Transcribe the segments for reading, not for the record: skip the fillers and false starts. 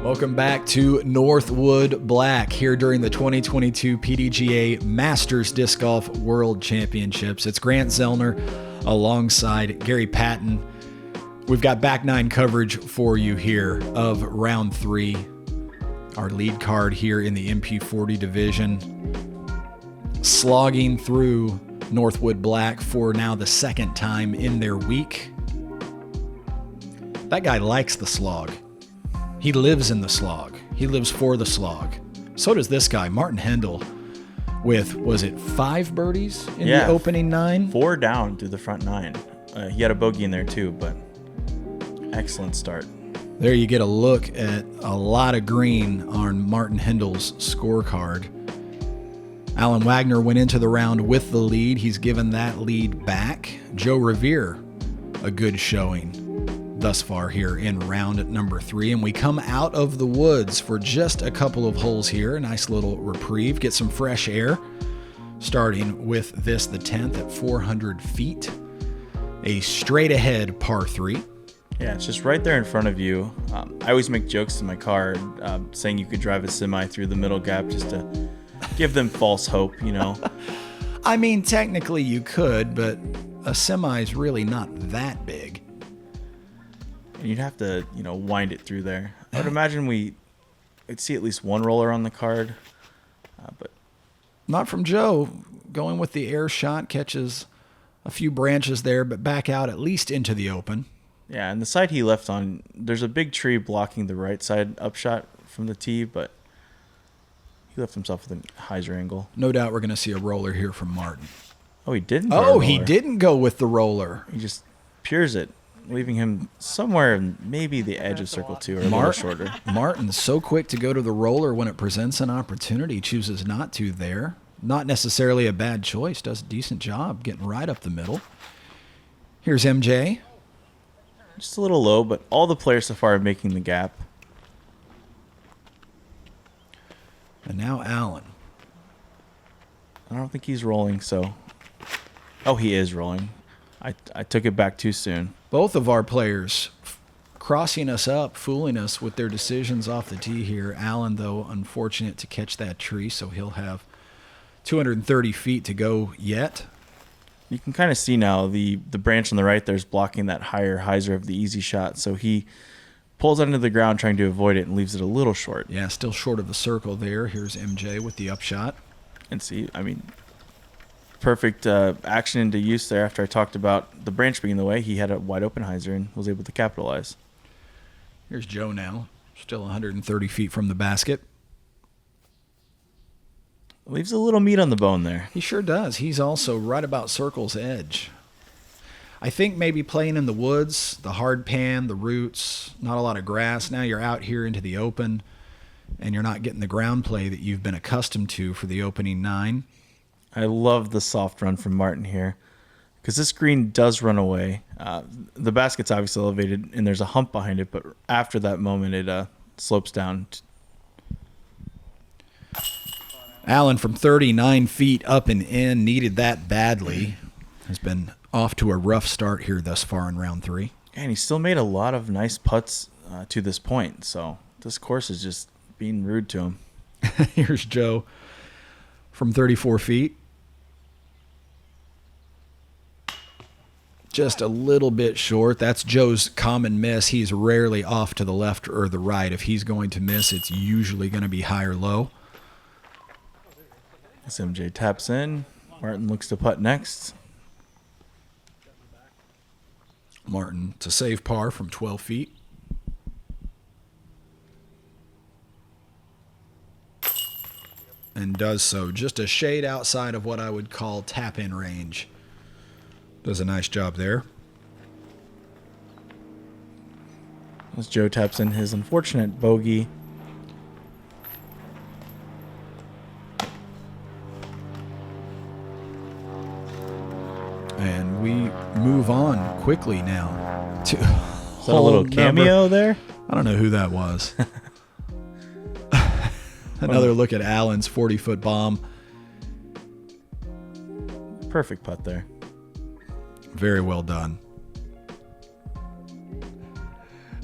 Welcome back to Northwood Black here during the 2022 PDGA Masters Disc Golf World Championships. It's Grant Zellner alongside Garry Patton. We've got back nine coverage for you here of round three, our lead card here in the MP40 division. Slogging through Northwood Black for now the second time in their week. That guy likes the slog. He lives in the slog. He lives for the slog. So does this guy, Martin Hendel, with, was it 5 birdies in the opening 9? 4 down through the front 9. He had a bogey in there too, but excellent start. There you get a look at a lot of green on Martin Hendel's scorecard. Alan Wagner went into the round with the lead. He's given that lead back. Joe Rovere, a good showing thus far here in round number 3, and we come out of the woods for just a couple of holes here. A nice little reprieve, get some fresh air, starting with this, the 10th at 400 feet, a straight ahead par 3. Yeah, it's just right there in front of you. I always make jokes in my car saying you could drive a semi through the middle gap just to give them false hope, you know. I mean, technically you could, but a semi is really not that big. And you'd have to, wind it through there. I would imagine we'd see at least one roller on the card, but not from Joe. Going with the air shot, catches a few branches there, but back out at least into the open. Yeah, and the side he left on, there's a big tree blocking the right side upshot from the tee, but he left himself with a hyzer angle. No doubt we're going to see a roller here from Martin. Oh, he didn't? Oh, he didn't go with the roller. He just pures it, leaving him somewhere in maybe the edge of circle 2 or a little shorter. Martin's so quick to go to the roller when it presents an opportunity, chooses not to there. Not necessarily a bad choice, does a decent job getting right up the middle. Here's MJ. Just a little low, but all the players so far are making the gap. And now Allen. I don't think he's rolling, so... Oh, he is rolling. I took it back too soon. Both of our players crossing us up, fooling us with their decisions off the tee here. Allen, though, unfortunate to catch that tree, so he'll have 230 feet to go yet. You can kind of see now the branch on the right there is blocking that higher hyzer of the easy shot, so he pulls it into the ground trying to avoid it and leaves it a little short. Yeah, still short of the circle there. Here's MJ with the upshot. And see, perfect action into use there after I talked about the branch being in the way. He had a wide open hyzer and was able to capitalize. Here's Joe now, still 130 feet from the basket. Leaves a little meat on the bone there. He sure does. He's also right about circle's edge. I think maybe playing in the woods, the hard pan, the roots, not a lot of grass. Now you're out here into the open, and you're not getting the ground play that you've been accustomed to for the opening 9. I love the soft run from Martin here because this green does run away. The basket's obviously elevated, and there's a hump behind it, but after that moment, it slopes down. Allen from 39 feet up and in, needed that badly. Has been off to a rough start here thus far in round 3. And he still made a lot of nice putts to this point, so this course is just being rude to him. Here's Joe from 34 feet. Just a little bit short. That's Joe's common miss. He's rarely off to the left or the right. If he's going to miss, it's usually going to be high or low. As MJ taps in, Martin looks to putt next. Martin to save par from 12 feet. And does so just a shade outside of what I would call tap-in range. Does a nice job there. As Joe taps in his unfortunate bogey. And we move on quickly now to Is that a little cameo there? I don't know who that was. Another look at Allen's 40-foot bomb. Perfect putt there. Very well done.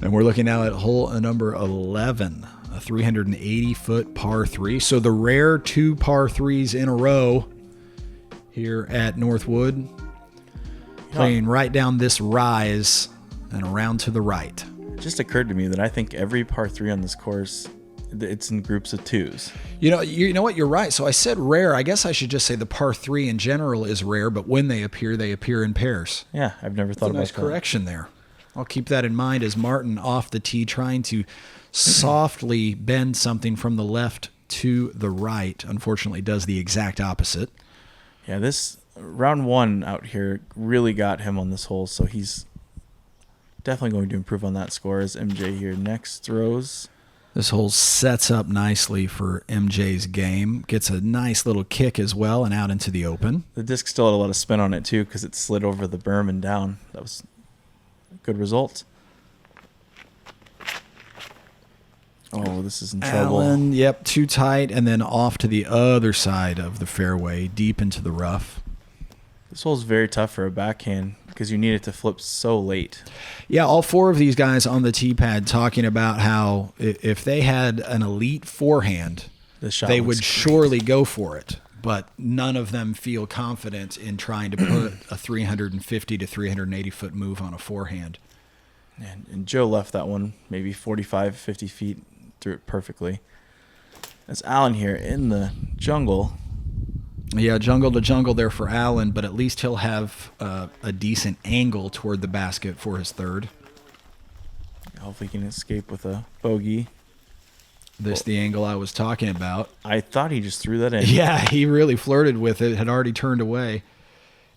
And we're looking now at hole number 11, a 380-foot par 3. So the rare 2 par 3s in a row here at Northwood, playing right down this rise and around to the right. It just occurred to me that I think every par 3 on this course, it's in groups of 2s. You know what? You're right. So I said rare. I guess I should just say the par 3 in general is rare, but when they appear in pairs. Yeah, I've never thought about nice that. Correction there. I'll keep that in mind as Martin off the tee trying to softly bend something from the left to the right. Unfortunately, does the exact opposite. Yeah, this round 1 out here really got him on this hole, so he's definitely going to improve on that score as MJ here next throws. This hole sets up nicely for MJ's game. Gets a nice little kick as well and out into the open. The disc still had a lot of spin on it too because it slid over the berm and down. That was a good result. Oh, this is in trouble. Allen, yep, too tight, and then off to the other side of the fairway, deep into the rough. This hole's very tough for a backhand because you need it to flip so late. Yeah, all 4 of these guys on the tee pad talking about how if they had an elite forehand, they would surely go for it. But none of them feel confident in trying to put a 350 to 380 foot move on a forehand. And Joe left that one maybe 45, 50 feet, threw it perfectly. That's Allen here in the jungle. Yeah, jungle to jungle there for Allen, but at least he'll have a decent angle toward the basket for his third. Hopefully he can escape with a bogey. The angle I was talking about. I thought he just threw that in. Yeah, he really flirted with it, had already turned away.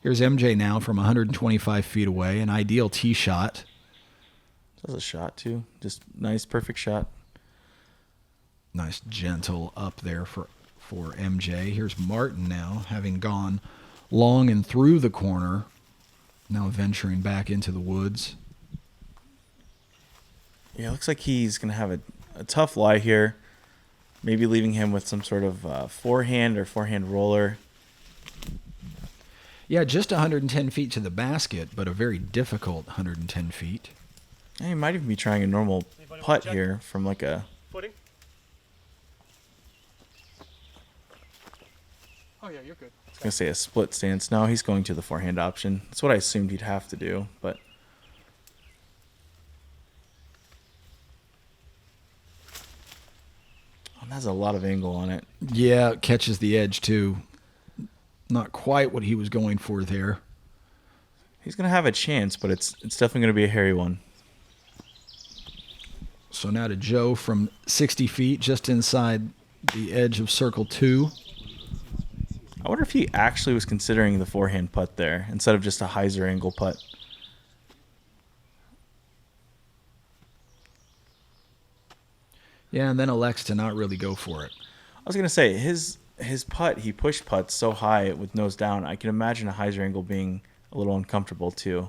Here's MJ now from 125 feet away, an ideal tee shot. That was a shot too. Just nice, perfect shot. Nice gentle up there for MJ. Here's Martin now, having gone long and through the corner, now venturing back into the woods. Yeah, it looks like he's going to have a tough lie here. Maybe leaving him with some sort of forehand or forehand roller. Yeah, just 110 feet to the basket, but a very difficult 110 feet. He might even be trying a normal putt here from like a... Footing? Oh, yeah, you're good. I was going to say a split stance. No, he's going to the forehand option. That's what I assumed he'd have to do, but... Oh, that's a lot of angle on it. Yeah, it catches the edge too. Not quite what he was going for there. He's going to have a chance, but it's definitely going to be a hairy one. So now to Joe from 60 feet, just inside the edge of circle 2. I wonder if he actually was considering the forehand putt there instead of just a hyzer angle putt. Yeah, and then elects to not really go for it. I was going to say, his putt, he pushed putts so high with nose down, I can imagine a hyzer angle being a little uncomfortable too.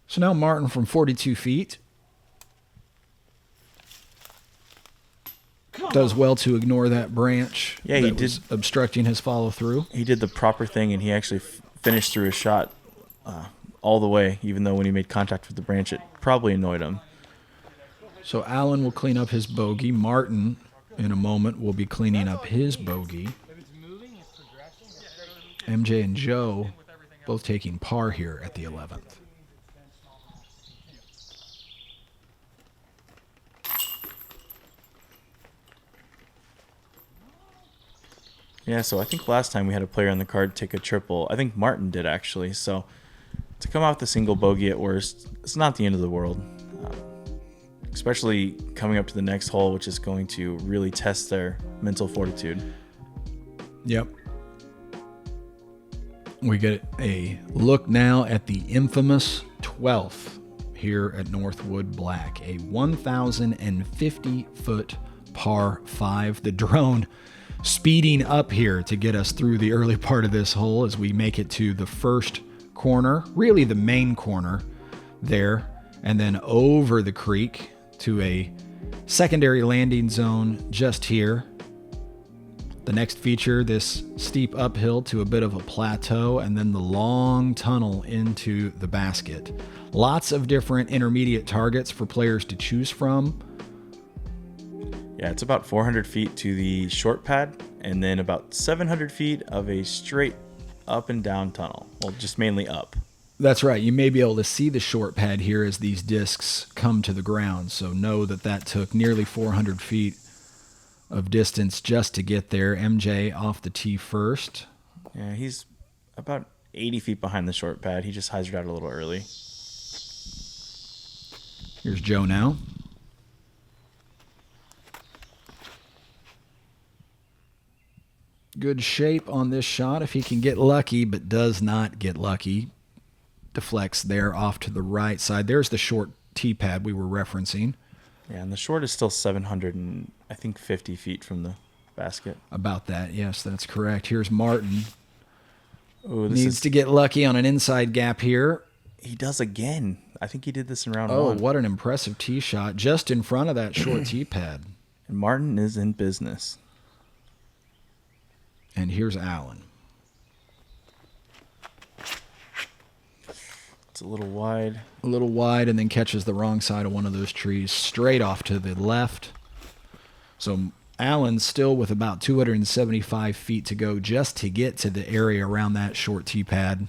So now Martin from 42 feet does well to ignore that branch. Yeah, he did, obstructing his follow through. He did the proper thing, and he actually finished through his shot all the way, even though when he made contact with the branch, it probably annoyed him. So Allen will clean up his bogey. Martin, in a moment, will be cleaning up his bogey. MJ and Joe both taking par here at the 11th. Yeah, so I think last time we had a player on the card take a triple. I think Martin did, actually. So to come out with a single bogey at worst, it's not the end of the world. Especially coming up to the next hole, which is going to really test their mental fortitude. Yep. We get a look now at the infamous 12th here at Northwood Black. A 1,050-foot par 5. The drone speeding up here to get us through the early part of this hole as we make it to the first corner, really the main corner there, and then over the creek to a secondary landing zone just here. The next feature, this steep uphill to a bit of a plateau, and then the long tunnel into the basket. Lots of different intermediate targets for players to choose from. Yeah, it's about 400 feet to the short pad, and then about 700 feet of a straight up and down tunnel. Well, just mainly up. That's right. You may be able to see the short pad here as these discs come to the ground. So know that that took nearly 400 feet of distance just to get there. MJ off the tee first. Yeah, he's about 80 feet behind the short pad. He just hyzered out a little early. Here's Joe now. Good shape on this shot if he can get lucky, but does not get lucky. Deflects there off to the right side. There's the short tee pad we were referencing. Yeah, and the short is still 50 feet from the basket. About that, yes, that's correct. Here's Martin. Oh, Needs to get lucky on an inside gap here. He does again. I think he did this in round one. Oh, what an impressive tee shot just in front of that short tee pad. And Martin is in business. And here's Allen. It's a little wide. A little wide, and then catches the wrong side of one of those trees straight off to the left. So Allen still with about 275 feet to go just to get to the area around that short tee pad.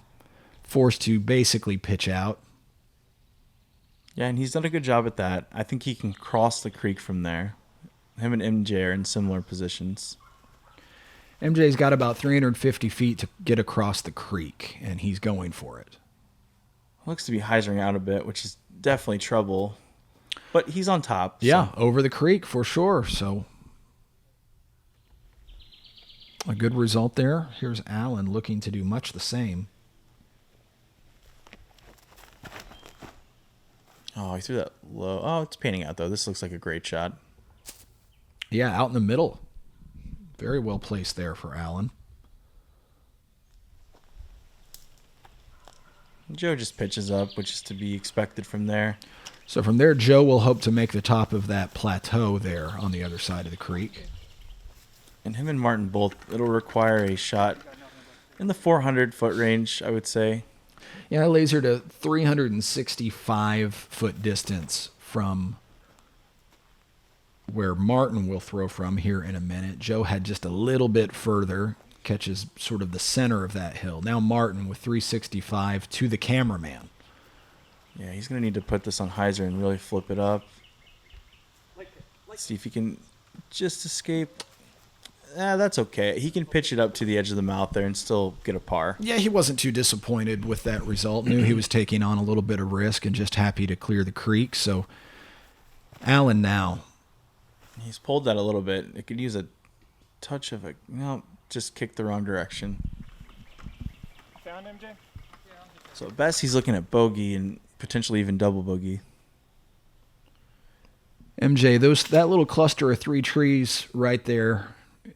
Forced to basically pitch out. Yeah, and he's done a good job at that. I think he can cross the creek from there. Him and MJ are in similar positions. MJ's got about 350 feet to get across the creek, and he's going for it. Looks to be hyzering out a bit, which is definitely trouble. But he's on top. Yeah, so. Over the creek for sure. So a good result there. Here's Allen looking to do much the same. Oh, he threw that low. Oh, it's panning out, though. This looks like a great shot. Yeah, out in the middle. Very well placed there for Allen. Joe just pitches up, which is to be expected from there. So from there, Joe will hope to make the top of that plateau there on the other side of the creek. And him and Martin both, it'll require a shot in the 400-foot range, I would say. Yeah, I lasered a 365-foot distance from where Martin will throw from here in a minute. Joe had just a little bit further, catches sort of the center of that hill. Now Martin with 365 to the cameraman. Yeah, he's going to need to put this on hyzer and really flip it up. See if he can just escape. That's okay. He can pitch it up to the edge of the mouth there and still get a par. Yeah, he wasn't too disappointed with that result. Knew he was taking on a little bit of risk and just happy to clear the creek. So Allen now. He's pulled that a little bit. It could use a touch of a... No, just kicked the wrong direction. Found MJ? So at best, he's looking at bogey and potentially even double bogey. MJ, that little cluster of three trees right there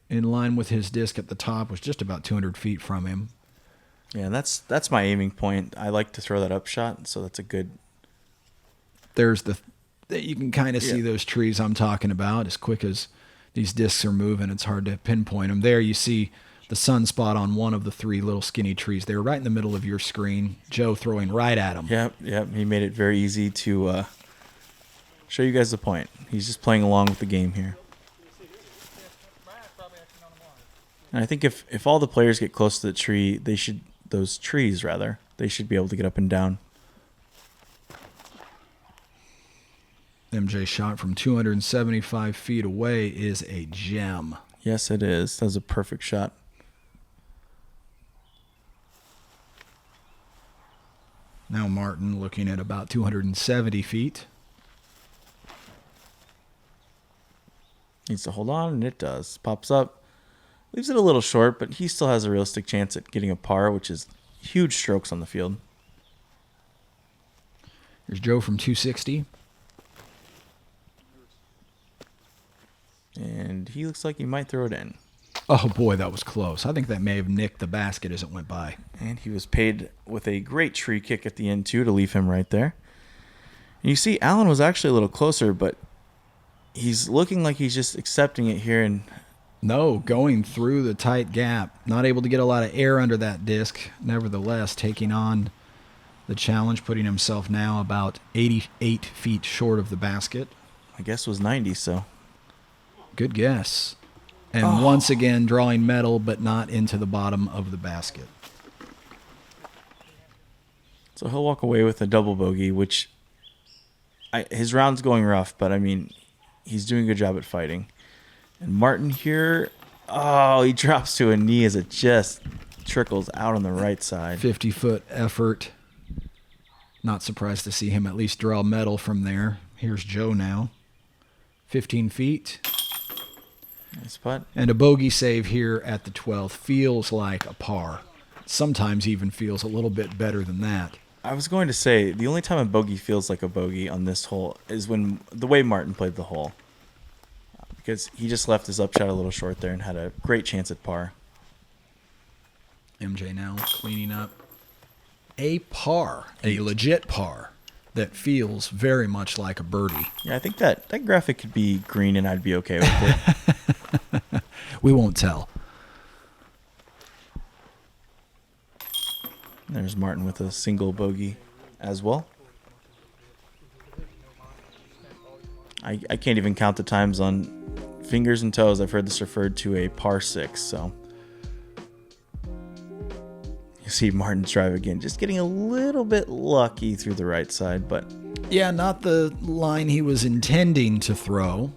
in line with his disc at the top was just about 200 feet from him. Yeah, that's my aiming point. I like to throw that up shot, so that's a good... There's you can kind of see those trees I'm talking about. As quick as these discs are moving, it's hard to pinpoint them. There you see the sunspot on one of the three little skinny trees there, right in the middle of your screen. Joe throwing right at him. Yep. He made it very easy to show you guys the point. He's just playing along with the game here. And I think if all the players get close to the tree, they should be able to get up and down. MJ shot from 275 feet away is a gem. Yes, it is. That was a perfect shot. Now Martin looking at about 270 feet. Needs to hold on, and it does. Pops up. Leaves it a little short, but he still has a realistic chance at getting a par, which is huge strokes on the field. Here's Joe from 260. And he looks like he might throw it in. Oh, boy, that was close. I think that may have nicked the basket as it went by. And he was paid with a great tree kick at the end, too, to leave him right there. And you see, Allen was actually a little closer, but he's looking like he's just accepting it here. And no, going through the tight gap. Not able to get a lot of air under that disc. Nevertheless, taking on the challenge, putting himself now about 88 feet short of the basket. I guess it was 90, so. Good guess. And once again, drawing metal, but not into the bottom of the basket. So he'll walk away with a double bogey, which his round's going rough, but I mean, he's doing a good job at fighting. And Martin here, he drops to a knee as it just trickles out on the right side. 50-foot effort. Not surprised to see him at least draw metal from there. Here's Joe now. 15 feet. Nice putt. And a bogey save here at the 12th. Feels like a par. Sometimes even feels a little bit better than that. I was going to say, the only time a bogey feels like a bogey on this hole is when the way Martin played the hole. Because he just left his upshot a little short there and had a great chance at par. MJ now cleaning up a par, a legit par that feels very much like a birdie. Yeah, I think that graphic could be green and I'd be okay with it. We won't tell. There's Martin with a single bogey as well. I can't even count the times on fingers and toes I've heard this referred to a par 6, so you see Martin's drive again, just getting a little bit lucky through the right side, but yeah, not the line he was intending to throw.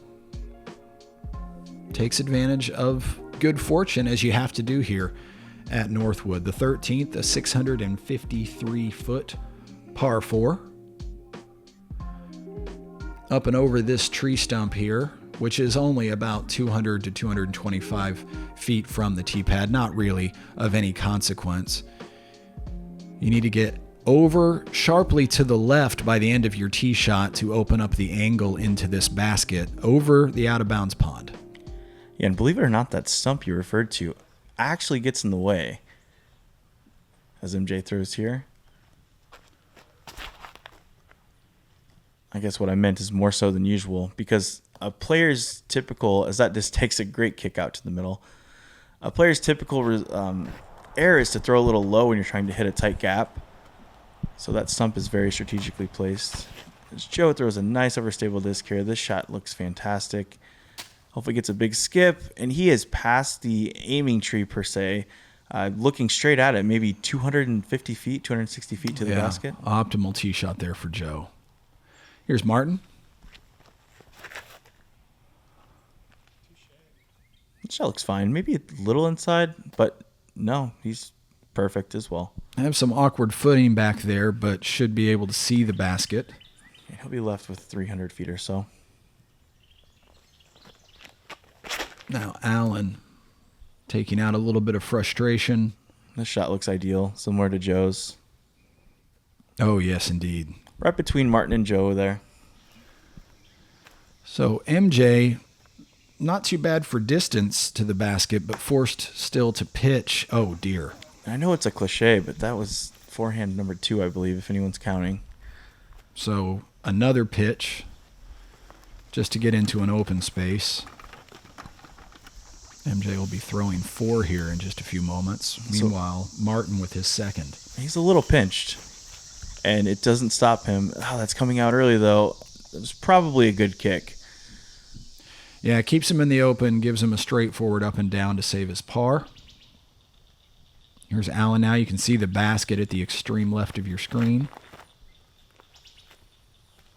Takes advantage of good fortune, as you have to do here at Northwood. The 13th, a 653-foot par 4. Up and over this tree stump here, which is only about 200 to 225 feet from the tee pad. Not really of any consequence. You need to get over sharply to the left by the end of your tee shot to open up the angle into this basket over the out-of-bounds pond. Yeah, and believe it or not, that stump you referred to actually gets in the way as MJ throws here. I guess what I meant is more so than usual, because a player's typical, as that just takes a great kick out to the middle, a player's typical error is to throw a little low when you're trying to hit a tight gap. So that stump is very strategically placed. As Joe throws a nice overstable disc here, this shot looks fantastic. Hopefully gets a big skip, and he is past the aiming tree per se, looking straight at it, maybe 250 feet, 260 feet to the basket. Optimal tee shot there for Joe. Here's Martin. That shot looks fine. Maybe a little inside, but no, he's perfect as well. I have some awkward footing back there, but should be able to see the basket. He'll be left with 300 feet or so. Now Allen taking out a little bit of frustration. This shot looks ideal, similar to Joe's. Oh, yes, indeed. Right between Martin and Joe there. So MJ, not too bad for distance to the basket, but forced still to pitch. Oh, dear. I know it's a cliche, but that was forehand number 2, I believe, if anyone's counting. So another pitch just to get into an open space. MJ will be throwing 4 here in just a few moments. Meanwhile, Martin with his second. He's a little pinched, and it doesn't stop him. Oh, that's coming out early, though. It was probably a good kick. Yeah, it keeps him in the open, gives him a straightforward up and down to save his par. Here's Allen now. You can see the basket at the extreme left of your screen.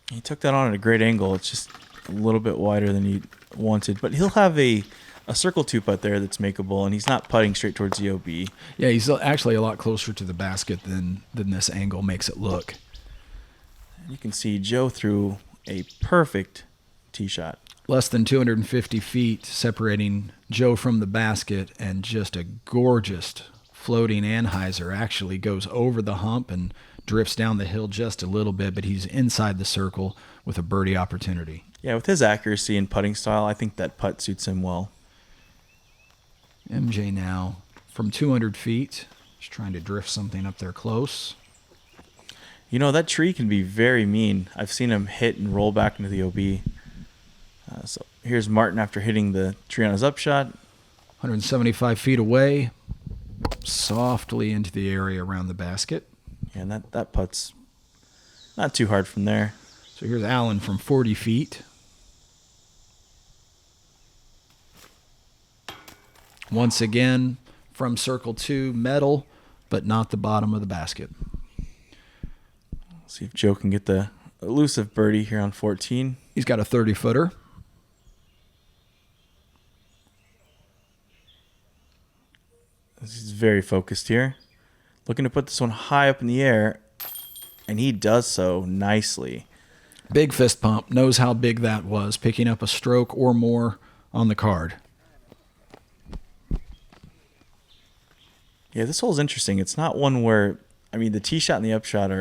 He took that on at a great angle. It's just a little bit wider than he wanted, but he'll have a circle 2 putt there that's makeable, and he's not putting straight towards the OB. Yeah, he's actually a lot closer to the basket than this angle makes it look. You can see Joe threw a perfect tee shot. Less than 250 feet separating Joe from the basket, and just a gorgeous floating anhyzer actually goes over the hump and drifts down the hill just a little bit, but he's inside the circle with a birdie opportunity. Yeah, with his accuracy and putting style, I think that putt suits him well. MJ now from 200 feet, just trying to drift something up there close. You know, that tree can be very mean. I've seen him hit and roll back into the OB. So here's Martin after hitting the tree on his upshot. 175 feet away, softly into the area around the basket. And that putt's not too hard from there. So here's Alan from 40 feet. Once again, from circle 2, metal, but not the bottom of the basket. See if Joe can get the elusive birdie here on 14. He's got a 30-footer. He's very focused here. Looking to put this one high up in the air, and he does so nicely. Big fist pump. Knows how big that was, picking up a stroke or more on the card. Yeah, this hole's interesting. It's not one where, I mean, the tee shot and the upshot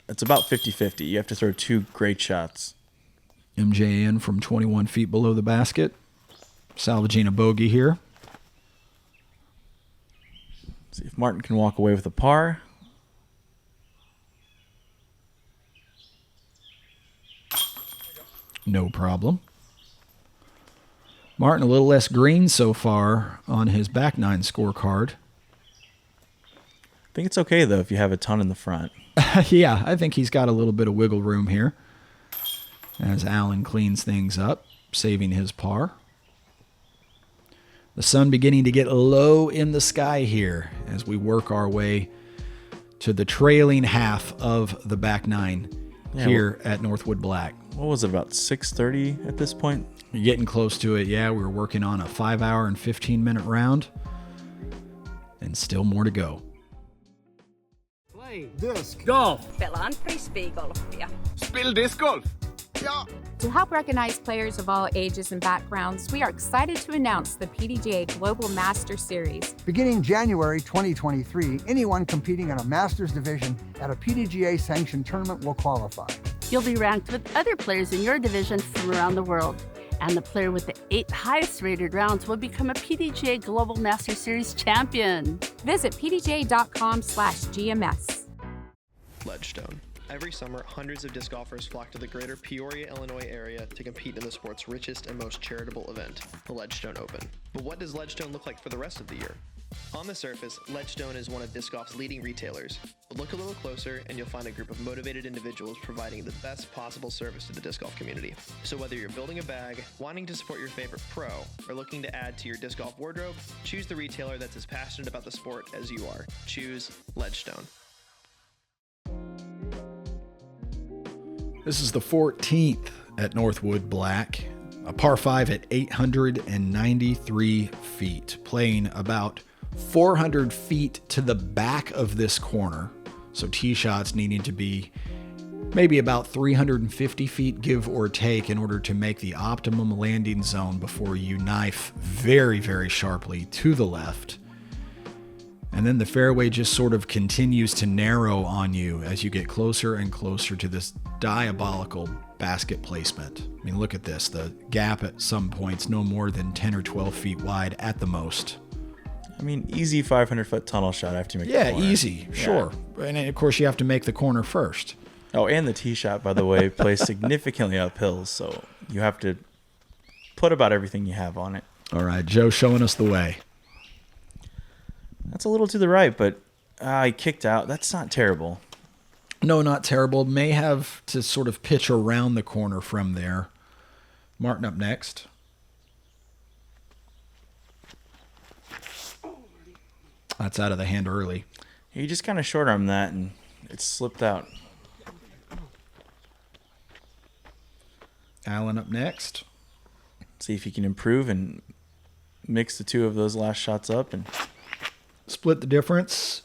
it's about 50-50. You have to throw 2 great shots. MJ in from 21 feet below the basket. Salvaging a bogey here. See if Martin can walk away with a par. No problem. Martin a little less green so far on his back 9 scorecard. I think it's okay, though, if you have a ton in the front. Yeah, I think he's got a little bit of wiggle room here as Alan cleans things up, saving his par. The sun beginning to get low in the sky here as we work our way to the trailing half of the back 9 here at Northwood Black. What was it, about 6:30 at this point? You're getting close to it. Yeah, we were working on a 5-hour and 15-minute round, and still more to go. Play disc Golf. Pelaan frisbeegolfia. Spill disc golf. Ja. To help recognize players of all ages and backgrounds, we are excited to announce the PDGA Global Master Series. Beginning January 2023, anyone competing in a Masters division at a PDGA-sanctioned tournament will qualify. You'll be ranked with other players in your division from around the world. And the player with the 8 highest rated rounds will become a PDGA Global Master Series champion. Visit pdga.com/GMS. LEDGESTONE. Every summer, hundreds of disc golfers flock to the greater Peoria, Illinois area to compete in the sport's richest and most charitable event, the LEDGESTONE Open. But what does LEDGESTONE look like for the rest of the year? On the surface, LEDGESTONE is one of disc golf's leading retailers, but look a little closer and you'll find a group of motivated individuals providing the best possible service to the disc golf community. So whether you're building a bag, wanting to support your favorite pro, or looking to add to your disc golf wardrobe, choose the retailer that's as passionate about the sport as you are. Choose LEDGESTONE. This is the 14th at Northwood Black, a par 5 at 893 feet, playing about 400 feet to the back of this corner. So tee shots needing to be maybe about 350 feet, give or take, in order to make the optimum landing zone before you knife very, very sharply to the left. And then the fairway just sort of continues to narrow on you as you get closer and closer to this diabolical basket placement. I mean, look at this. The gap at some points no more than 10 or 12 feet wide at the most. I mean, easy 500-foot tunnel shot after you make the corner. Easy, sure. And of course, you have to make the corner first. Oh, and the tee shot, by the way, plays significantly uphill, so you have to put about everything you have on it. All right, Joe showing us the way. That's a little to the right, but I kicked out. That's not terrible. No, not terrible. May have to sort of pitch around the corner from there. Martin up next. That's out of the hand early. You just kind of short arm that, and it slipped out. Alan up next. See if he can improve and mix the two of those last shots up and split the difference.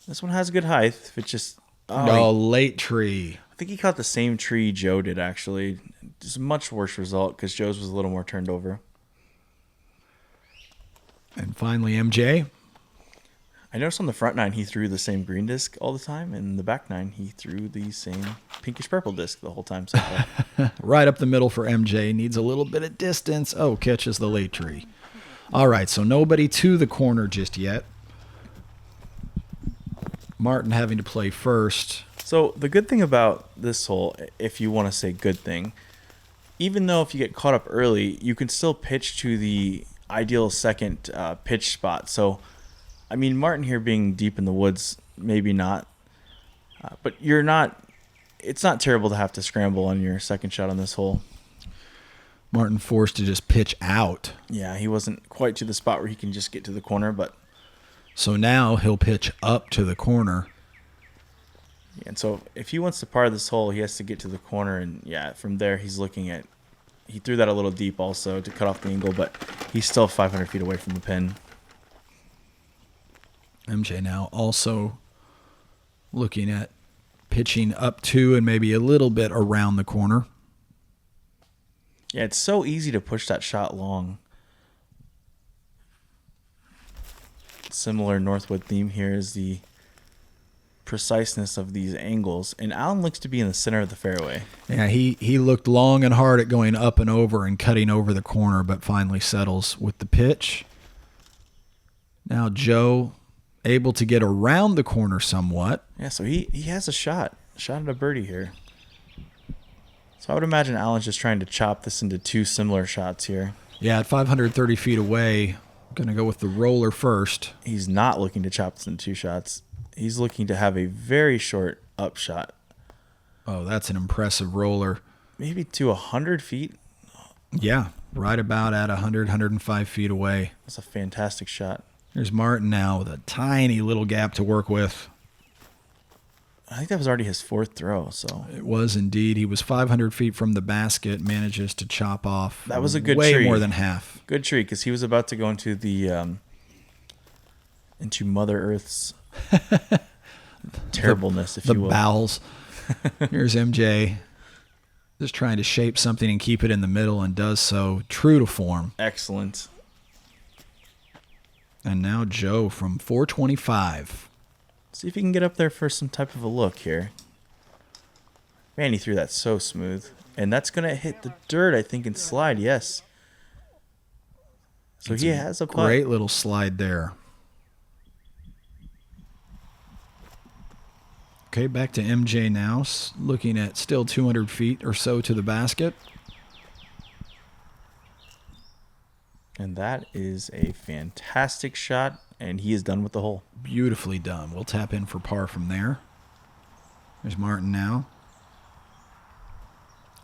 This one has good height. If it's just late tree. I think he caught the same tree Joe did, actually. Just a much worse result because Joe's was a little more turned over. And finally, MJ. I noticed on the front 9 he threw the same green disc all the time, and the back 9 he threw the same pinkish purple disc the whole time so far. Right up the middle for MJ. Needs a little bit of distance. Oh, catches the late tree. All right, so nobody to the corner just yet. Martin having to play first. So the good thing about this hole, if you want to say good thing, even though if you get caught up early, you can still pitch to the ideal second pitch spot. So, I mean, Martin here being deep in the woods, maybe not. But you're not. It's not terrible to have to scramble on your second shot on this hole. Martin forced to just pitch out. Yeah, he wasn't quite to the spot where he can just get to the corner, but. So now he'll pitch up to the corner. And so if he wants to par this hole, he has to get to the corner. And, yeah, from there he's looking at... He threw that a little deep also to cut off the angle, but he's still 500 feet away from the pin. MJ now also looking at pitching up to and maybe a little bit around the corner. Yeah, it's so easy to push that shot long. Similar Northwood theme here is the preciseness of these angles, and Alan looks to be in the center of the fairway. Yeah, he looked long and hard at going up and over and cutting over the corner, but finally settles with the pitch. Now Joe able to get around the corner somewhat. Yeah, so he has a shot at a birdie here. So I would imagine Alan's just trying to chop this into two similar shots here. Yeah, at 530 feet away, going to go with the roller first. He's not looking to chop this into two shots. He's looking to have a very short up shot. Oh, that's an impressive roller. Maybe to 100 feet. Yeah, right about at 100, 105 feet away. That's a fantastic shot. There's Martin now with a tiny little gap to work with. I think that was already his fourth throw. So it was indeed. He was 500 feet from the basket, manages to chop off. That was a good way tree. More than half. Good tree, because he was about to go into the into Mother Earth's terribleness, if you will. The bowels. Here's MJ just trying to shape something and keep it in the middle, and does so true to form. Excellent. And now Joe from 425. See if he can get up there for some type of a look here. Man, he threw that so smooth. And that's going to hit the dirt, I think, and slide, yes. So he has a putt. Great little slide there. Okay, back to MJ now, looking at still 200 feet or so to the basket. And that is a fantastic shot, and he is done with the hole. Beautifully done. We'll tap in for par from there. There's Martin now.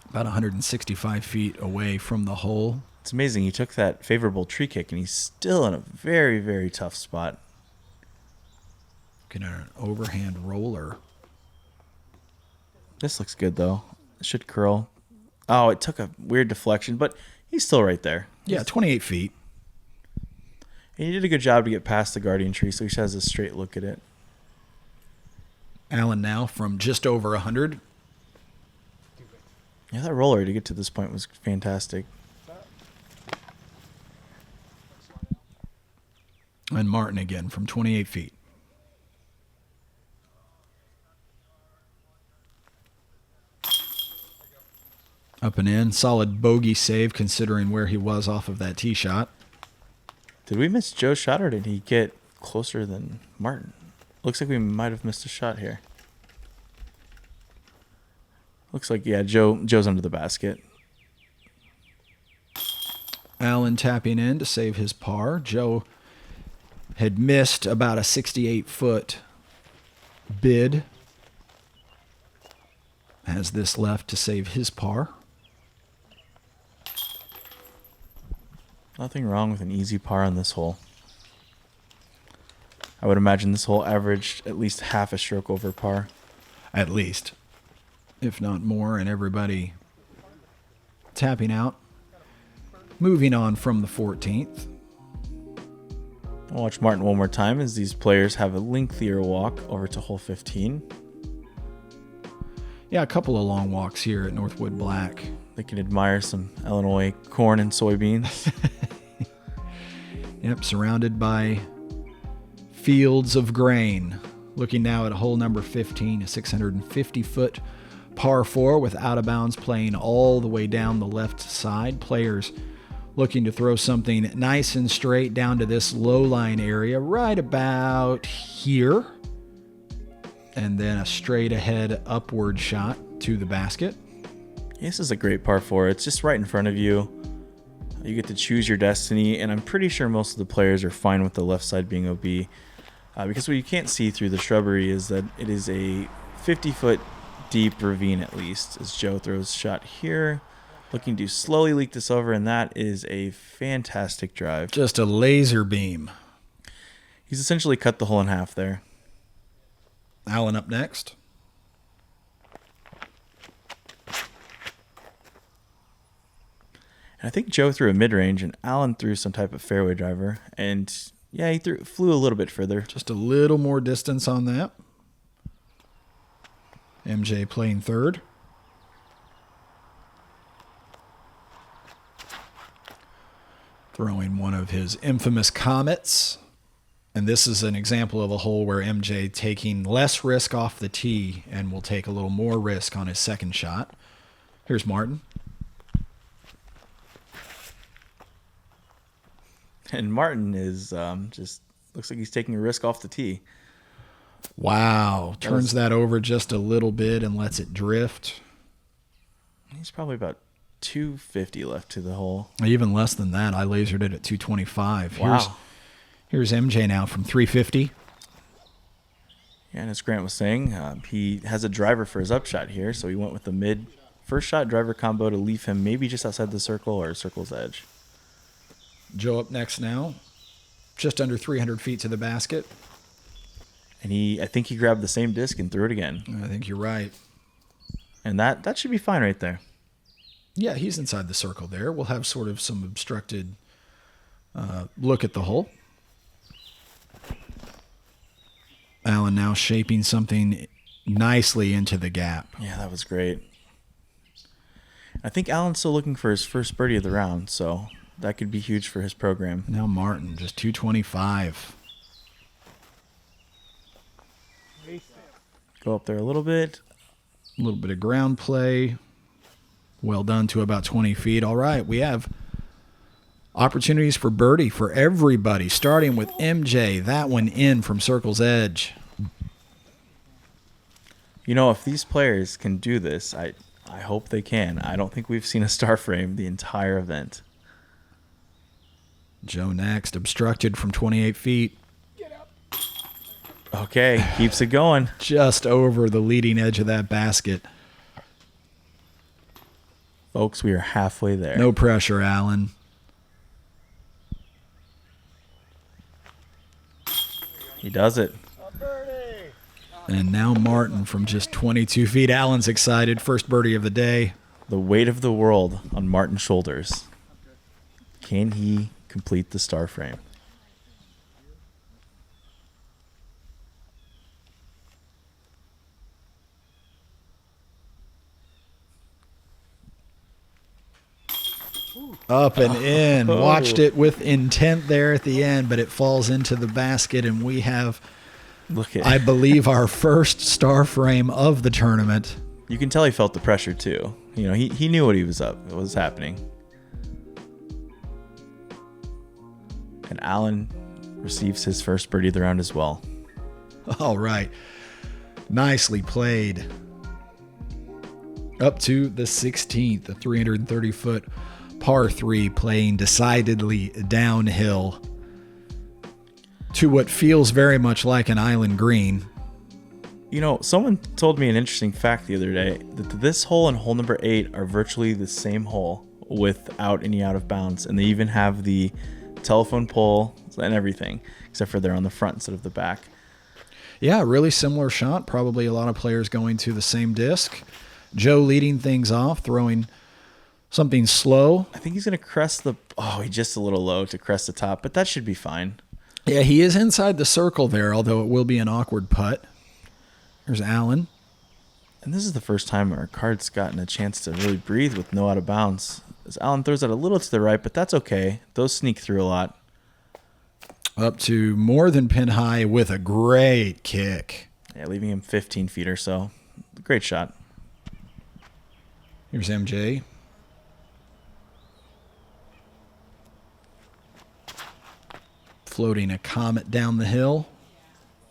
About 165 feet away from the hole. It's amazing. He took that favorable tree kick, and he's still in a very, very tough spot. Looking at an overhand roller. This looks good, though. It should curl. Oh, it took a weird deflection, but he's still right there. Yeah, 28 feet. And he did a good job to get past the guardian tree, so he has a straight look at it. Alan now from just over 100. Yeah, that roller to get to this point was fantastic. And Martin again from 28 feet. Up and in. Solid bogey save considering where he was off of that tee shot. Did we miss Joe's shot, or did he get closer than Martin? Looks like we might have missed a shot here. Looks like, yeah, Joe's under the basket. Alan tapping in to save his par. Joe had missed about a 68-foot bid. Has this left to save his par. Nothing wrong with an easy par on this hole. I would imagine this hole averaged at least half a stroke over par. At least, if not more, and everybody tapping out. Moving on from the 14th. I'll watch Martin one more time as these players have a lengthier walk over to hole 15. Yeah, a couple of long walks here at Northwood Black. They can admire some Illinois corn and soybeans. Yep, surrounded by fields of grain. Looking now at hole number 15, a 650-foot par 4 with out of bounds playing all the way down the left side. Players looking to throw something nice and straight down to this low line area right about here. And then a straight ahead upward shot to the basket. This is a great par 4. It's just right in front of you. You get to choose your destiny, and I'm pretty sure most of the players are fine with the left side being OB. Because what you can't see through the shrubbery is that it is a 50-foot deep ravine at least as Joe throws a shot here. Looking to slowly leak this over, and that is a fantastic drive. Just a laser beam. He's essentially cut the hole in half there. Alan up next. And I think Joe threw a mid-range, and Alan threw some type of fairway driver. And, yeah, he flew a little bit further. Just a little more distance on that. MJ playing third. Throwing one of his infamous comets. And this is an example of a hole where MJ taking less risk off the tee and will take a little more risk on his second shot. Here's Martin. And Martin is just looks like he's taking a risk off the tee. Wow. Turns that over just a little bit and lets it drift. He's probably about 250 left to the hole. Even less than that. I lasered it at 225. Wow. Here's MJ now from 350. Yeah, and as Grant was saying, he has a driver for his upshot here, so he went with the mid first shot driver combo to leave him maybe just outside the circle or circle's edge. Joe up next now. Just under 300 feet to the basket. And I think he grabbed the same disc and threw it again. I think you're right. And that should be fine right there. Yeah, he's inside the circle there. We'll have sort of some obstructed look at the hole. Alan now shaping something nicely into the gap. Yeah, that was great. I think Alan's still looking for his first birdie of the round, so that could be huge for his program. Now Martin, just 225. Go up there a little bit. A little bit of ground play. Well done to about 20 feet. All right, we have opportunities for birdie for everybody, starting with MJ. That one in from circle's edge. You know, if these players can do this, I hope they can. I don't think we've seen a star frame the entire event. Joe next, obstructed from 28 feet. Okay, keeps it going. Just over the leading edge of that basket. Folks, we are halfway there. No pressure, Alan. He does it. And now Martin from just 22 feet. Alan's excited. First birdie of the day. The weight of the world on Martin's shoulders. Can he complete the star frame? Up and in. Watched it with intent there at the end, but it falls into the basket, and we have, I believe, our first star frame of the tournament. You can tell he felt the pressure, too. You know, he knew what was happening. And Alan receives his first birdie of the round as well. All right. Nicely played. Up to the 16th, the 330-foot par 3, playing decidedly downhill to what feels very much like an island green. You know, someone told me an interesting fact the other day that this hole and hole number 8 are virtually the same hole without any out of bounds, and they even have the telephone pole and everything, except for they're on the front instead of the back. Yeah, really similar shot. Probably a lot of players going to the same disc. Joe leading things off, throwing something slow. I think he's going to crest he's just a little low to crest the top, but that should be fine. Yeah, he is inside the circle there, although it will be an awkward putt. There's Alan. And this is the first time our card's gotten a chance to really breathe with no out of bounds. As Alan throws it a little to the right, but that's okay. Those sneak through a lot. Up to more than pin high with a great kick. Yeah, leaving him 15 feet or so. Great shot. Here's MJ. Floating a comet down the hill.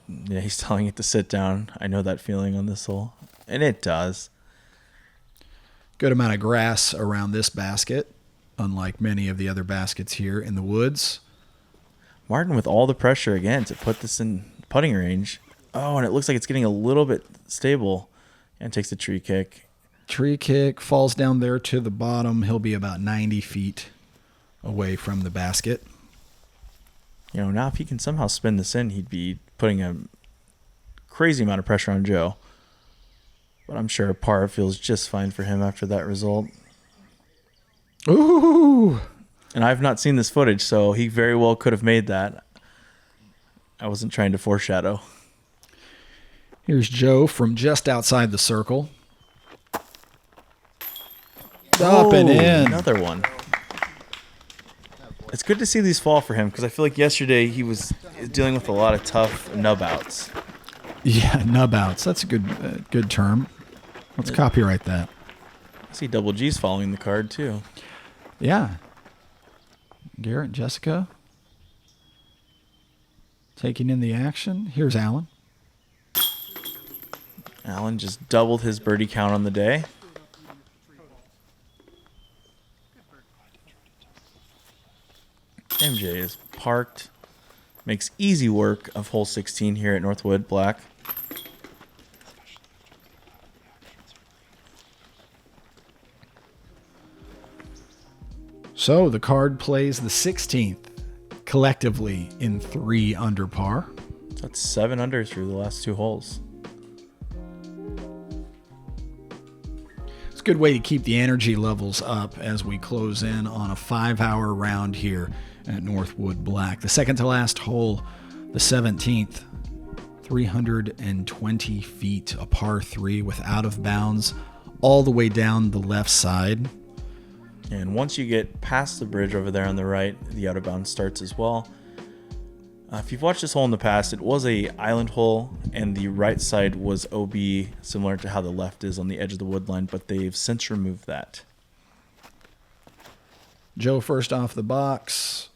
Yeah, he's telling it to sit down. I know that feeling on this hole. And it does. Good amount of grass around this basket, unlike many of the other baskets here in the woods. Martin with all the pressure again to put this in putting range. Oh, and it looks like it's getting a little bit stable. And takes a tree kick. Tree kick, falls down there to the bottom. He'll be about 90 feet away from the basket. You know, now if he can somehow spin this in, he'd be putting a crazy amount of pressure on Joe. But I'm sure a par feels just fine for him after that result. Ooh! And I've not seen this footage, so he very well could have made that. I wasn't trying to foreshadow. Here's Joe from just outside the circle. Up and in. Another one. It's good to see these fall for him because I feel like yesterday he was dealing with a lot of tough nub outs. Yeah, nub outs. That's a good term. Let's copyright that. I see Double G's following the card too. Yeah. Garrett, Jessica. Taking in the action. Here's Alan. Alan just doubled his birdie count on the day. MJ is parked. Makes easy work of hole 16 here at Northwood Black. So the card plays the 16th collectively in 3 under par. So that's 7 under through the last 2 holes. It's a good way to keep the energy levels up as we close in on a 5-hour round here at Northwood Black. The second to last hole, the 17th, 320 feet, a par 3 with out of bounds all the way down the left side. And once you get past the bridge over there on the right, the out of bounds starts as well. If you've watched this hole in the past, it was a island hole, and the right side was OB, similar to how the left is on the edge of the wood line, but they've since removed that. Joe first off the box.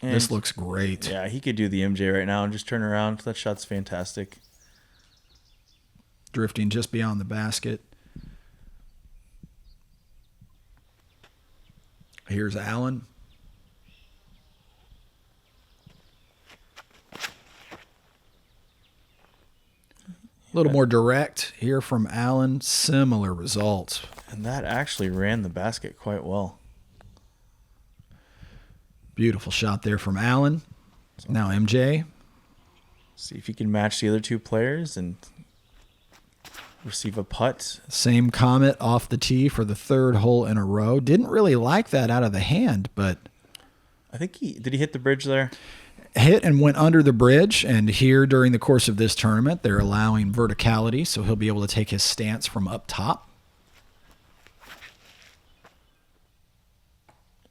And this looks great. Yeah, he could do the MJ right now and just turn around. That shot's fantastic. Drifting just beyond the basket. Here's Alan. A little more direct here from Alan. Similar results. And that actually ran the basket quite well. Beautiful shot there from Alan. Now MJ. See if he can match the other 2 players and receive a putt. Same Comet off the tee for the 3rd hole in a row. Didn't really like that out of the hand, but I think did he hit the bridge there? Hit and went under the bridge, and here during the course of this tournament, they're allowing verticality, so he'll be able to take his stance from up top.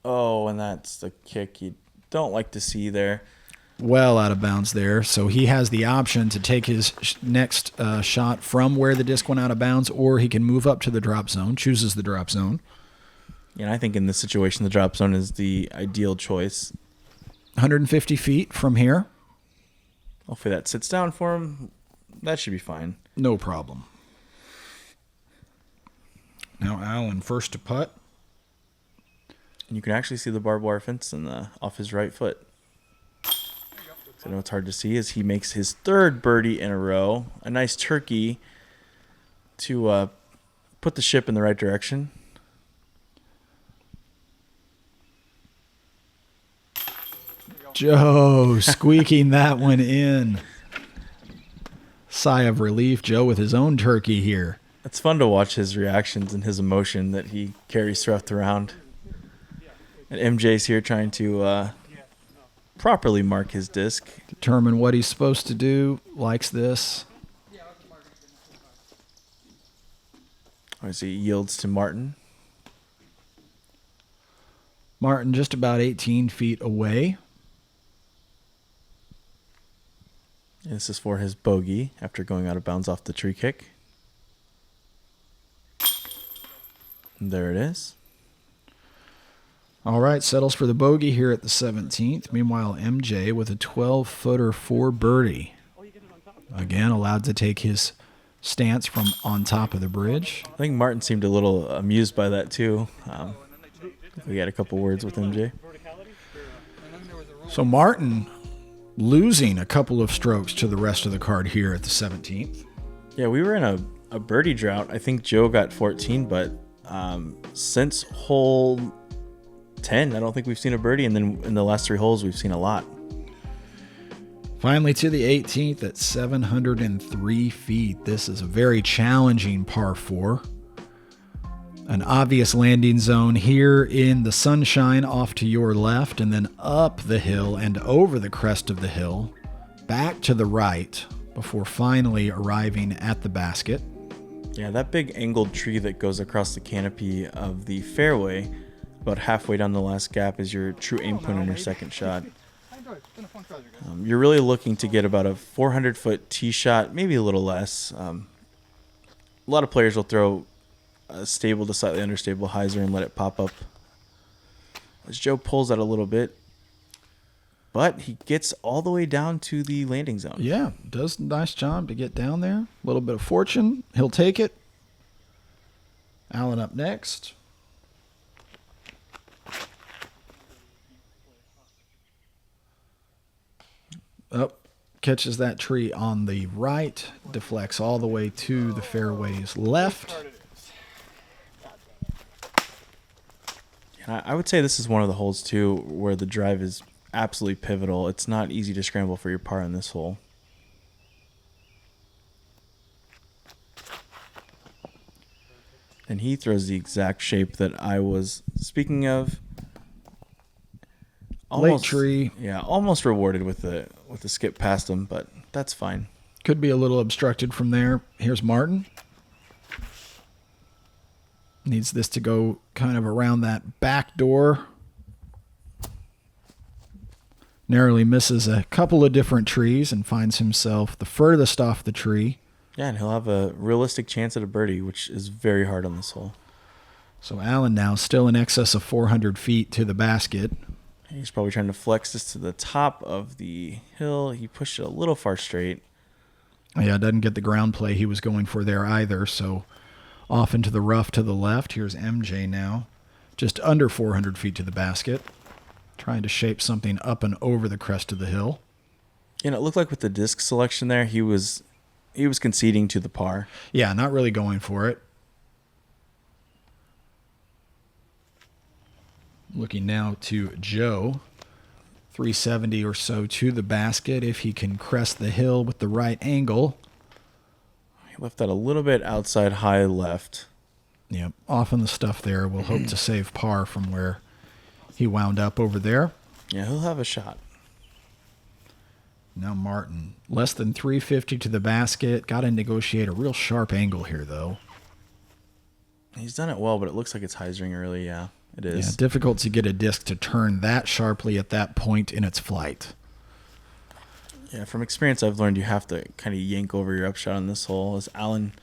Oh, and that's the kick you don't like to see there. Well out of bounds there, so he has the option to take his next shot from where the disc went out of bounds, or he can move up to the drop zone, chooses the drop zone. And I think in this situation, the drop zone is the ideal choice. 150 feet from here. Hopefully that sits down for him. That should be fine. No problem. Now Alan first to putt. And you can actually see the barbed wire fence off his right foot. I know it's hard to see as he makes his 3rd birdie in a row. A nice turkey to put the ship in the right direction. Joe squeaking that one in. Sigh of relief, Joe with his own turkey here. It's fun to watch his reactions and his emotion that he carries throughout the round. And MJ's here trying to properly mark his disc. Determine what he's supposed to do. Likes this. As he yields to Martin. Martin just about 18 feet away. This is for his bogey after going out of bounds off the tree kick. And there it is. All right, settles for the bogey here at the 17th. Meanwhile, MJ with a 12-footer for birdie. Again, allowed to take his stance from on top of the bridge. I think Martin seemed a little amused by that too. We had a couple words with MJ. So Martin losing a couple of strokes to the rest of the card here at the 17th. Yeah, we were in a birdie drought. I think Joe got 14, but since hole 10, I don't think we've seen a birdie. And then in the last 3 holes, we've seen a lot. Finally to the 18th at 703 feet. This is a very challenging par 4. An obvious landing zone here in the sunshine off to your left, and then up the hill and over the crest of the hill, back to the right, before finally arriving at the basket. Yeah, that big angled tree that goes across the canopy of the fairway, about halfway down the last gap, is your true aim point on your second shot. You're really looking to get about a 400-foot tee shot, maybe a little less. A lot of players will throw a stable to slightly understable hyzer and let it pop up. As Joe pulls out a little bit, but he gets all the way down to the landing zone. Yeah, does a nice job to get down there. A little bit of fortune. He'll take it. Alan up next. Catches that tree on the right, deflects all the way to the fairway's left. I would say this is one of the holes, too, where the drive is absolutely pivotal. It's not easy to scramble for your par in this hole. And he throws the exact shape that I was speaking of. Late tree. Yeah, almost rewarded with the skip past him, but that's fine. Could be a little obstructed from there. Here's Martin. Needs this to go kind of around that back door. Narrowly misses a couple of different trees and finds himself the furthest off the tree. Yeah, and he'll have a realistic chance at a birdie, which is very hard on this hole. So Allen now still in excess of 400 feet to the basket. He's probably trying to flex this to the top of the hill. He pushed it a little far straight. Yeah, doesn't get the ground play he was going for there either, so off into the rough to the left. Here's MJ now, just under 400 feet to the basket, trying to shape something up and over the crest of the hill. And it looked like with the disc selection there, he was conceding to the par. Yeah, not really going for it. Looking now to Joe, 370 or so to the basket. If he can crest the hill with the right angle. He left that a little bit outside high left. Yep, off on the stuff there. We'll hope to save par from where he wound up over there. Yeah, he'll have a shot. Now Martin, less than 350 to the basket. Got to negotiate a real sharp angle here, though. He's done it well, but it looks like it's hyzering early, yeah. It is. Yeah, difficult to get a disc to turn that sharply at that point in its flight. Yeah, from experience, I've learned you have to kind of yank over your upshot on this hole as Allen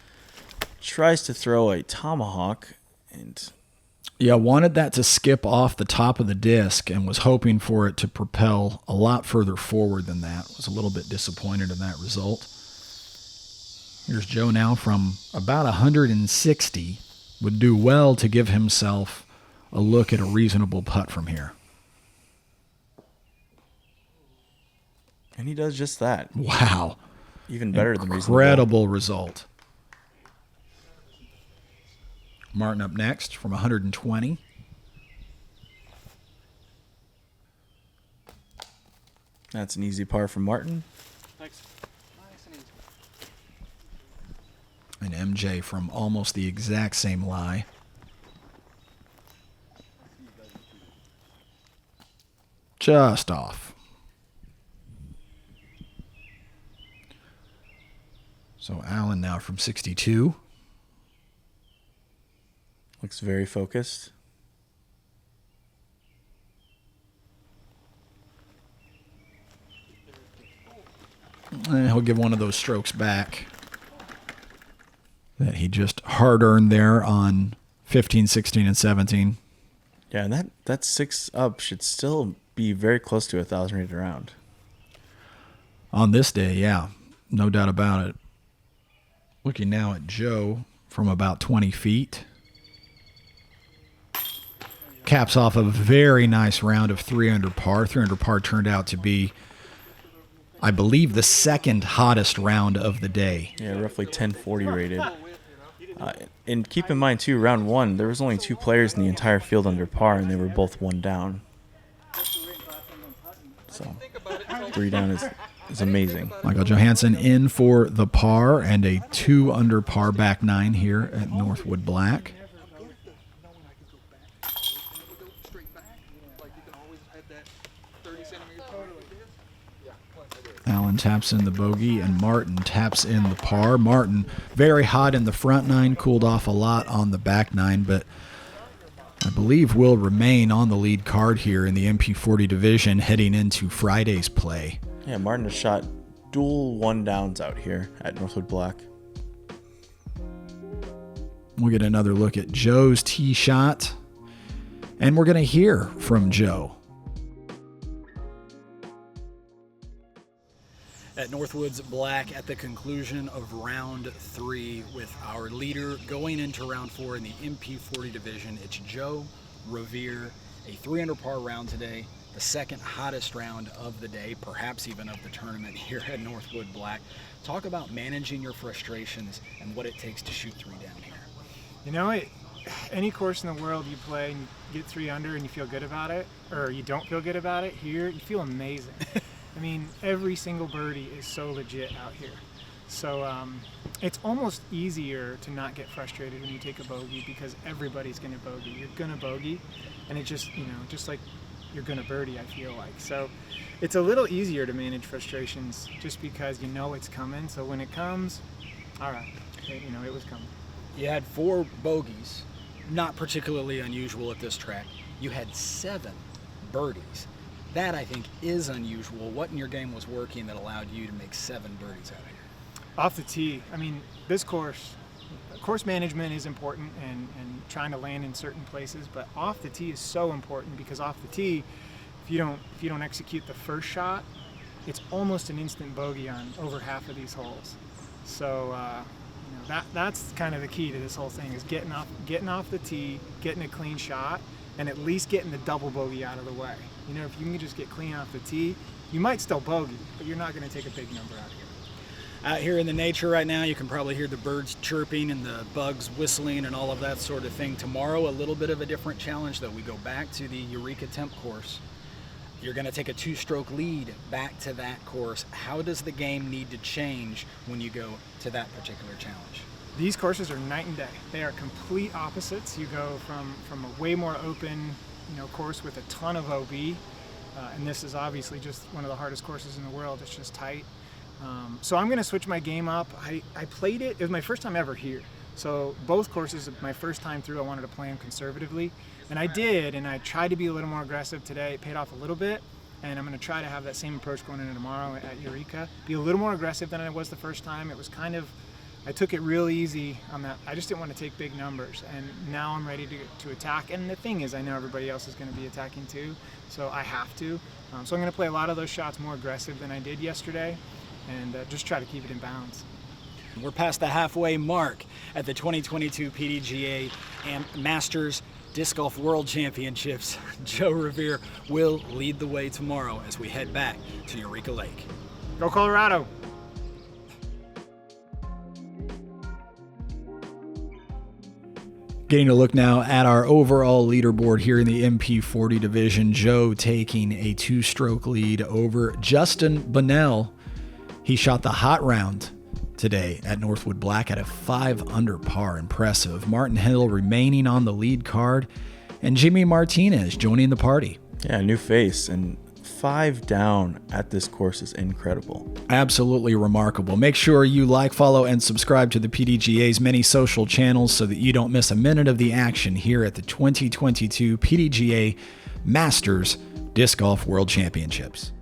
tries to throw a tomahawk. Yeah, wanted that to skip off the top of the disc and was hoping for it to propel a lot further forward than that. Was a little bit disappointed in that result. Here's Joe now from about 160. Would do well to give himself a look at a reasonable putt from here. And he does just that. Wow. Even better than reasonable. Incredible result. Martin up next from 120. That's an easy par from Martin. Thanks. Nice and easy. And MJ from almost the exact same lie. Just off. So Allen now from 62. Looks very focused. And he'll give one of those strokes back that he just hard-earned there on 15, 16, and 17. Yeah, and that 6 up should still be very close to 1,000 rated around. On this day, yeah. No doubt about it. Looking now at Joe from about 20 feet. Caps off a very nice round of 3 under par. 3 under par turned out to be I believe, the second hottest round of the day. Yeah, roughly 1040 rated. And keep in mind, too, round one, there was only 2 players in the entire field under par, and they were both 1 down. So 3 down is amazing. Michael Johansen in for the par and a 2 under par back 9 here at Northwood Black. Allen taps in the bogey and Martin taps in the par. Martin very hot in the front 9, cooled off a lot on the back 9, but I believe will remain on the lead card here in the MP40 division heading into Friday's play. Yeah, Martin has shot dual 1 downs out here at Northwood Black. We'll get another look at Joe's tee shot, and we're going to hear from Joe. At Northwood's Black at the conclusion of round 3 with our leader going into round 4 in the MP40 division. It's Joe Rovere, a 3 under par round today, the second hottest round of the day, perhaps even of the tournament here at Northwood Black. Talk about managing your frustrations and what it takes to shoot 3 down here. You know, any course in the world you play and you get 3 under and you feel good about it, or you don't feel good about it, here you feel amazing. I mean, every single birdie is so legit out here. So it's almost easier to not get frustrated when you take a bogey because everybody's going to bogey. You're going to bogey, and it just, you know, just like you're going to birdie, I feel like. So it's a little easier to manage frustrations just because you know it's coming. So when it comes, all right, you know, it was coming. You had 4 bogeys, not particularly unusual at this track. You had 7 birdies. That, I think, is unusual. What in your game was working that allowed you to make 7 birdies out of here? Off the tee. I mean, this course management is important and trying to land in certain places, but off the tee is so important because off the tee, if you don't execute the first shot, it's almost an instant bogey on over half of these holes. So you know, that's kind of the key to this whole thing is getting off the tee, getting a clean shot, and at least getting the double bogey out of the way. You know, if you can just get clean off the tee, you might still bogey, but you're not going to take a big number out of here. Out here in the nature right now, you can probably hear the birds chirping and the bugs whistling and all of that sort of thing. Tomorrow, a little bit of a different challenge, though. We go back to the Eureka Temp course. You're going to take a 2-stroke lead back to that course. How does the game need to change when you go to that particular challenge? These courses are night and day. They are complete opposites. You go from a way more open, you know, course with a ton of OB, and this is obviously just one of the hardest courses in the world. It's just tight. So I'm going to switch my game up. I played it. It was my first time ever here. So both courses, my first time through, I wanted to play them conservatively, and I did. And I tried to be a little more aggressive today. It paid off a little bit, and I'm going to try to have that same approach going into tomorrow at Eureka. Be a little more aggressive than I was the first time. It was kind of, I took it real easy on that. I just didn't want to take big numbers, and now I'm ready to attack. And the thing is, I know everybody else is going to be attacking too, so I have to. So I'm going to play a lot of those shots more aggressive than I did yesterday, and just try to keep it in bounds. We're past the halfway mark at the 2022 PDGA and Masters Disc Golf World Championships. Joe Rovere will lead the way tomorrow as we head back to Eureka Lake. Go Colorado! Getting a look now at our overall leaderboard here in the MP40 division. Joe taking a 2-stroke lead over Justin Bunnell. He shot the hot round today at Northwood Black at a 5 under par. Impressive. Martin Hendel remaining on the lead card, and Jimmy Martinez joining the party. Yeah, new face, and 5 down at this course is incredible. Absolutely remarkable. Make sure you like, follow, and subscribe to the PDGA's many social channels so that you don't miss a minute of the action here at the 2022 PDGA Masters Disc Golf World Championships.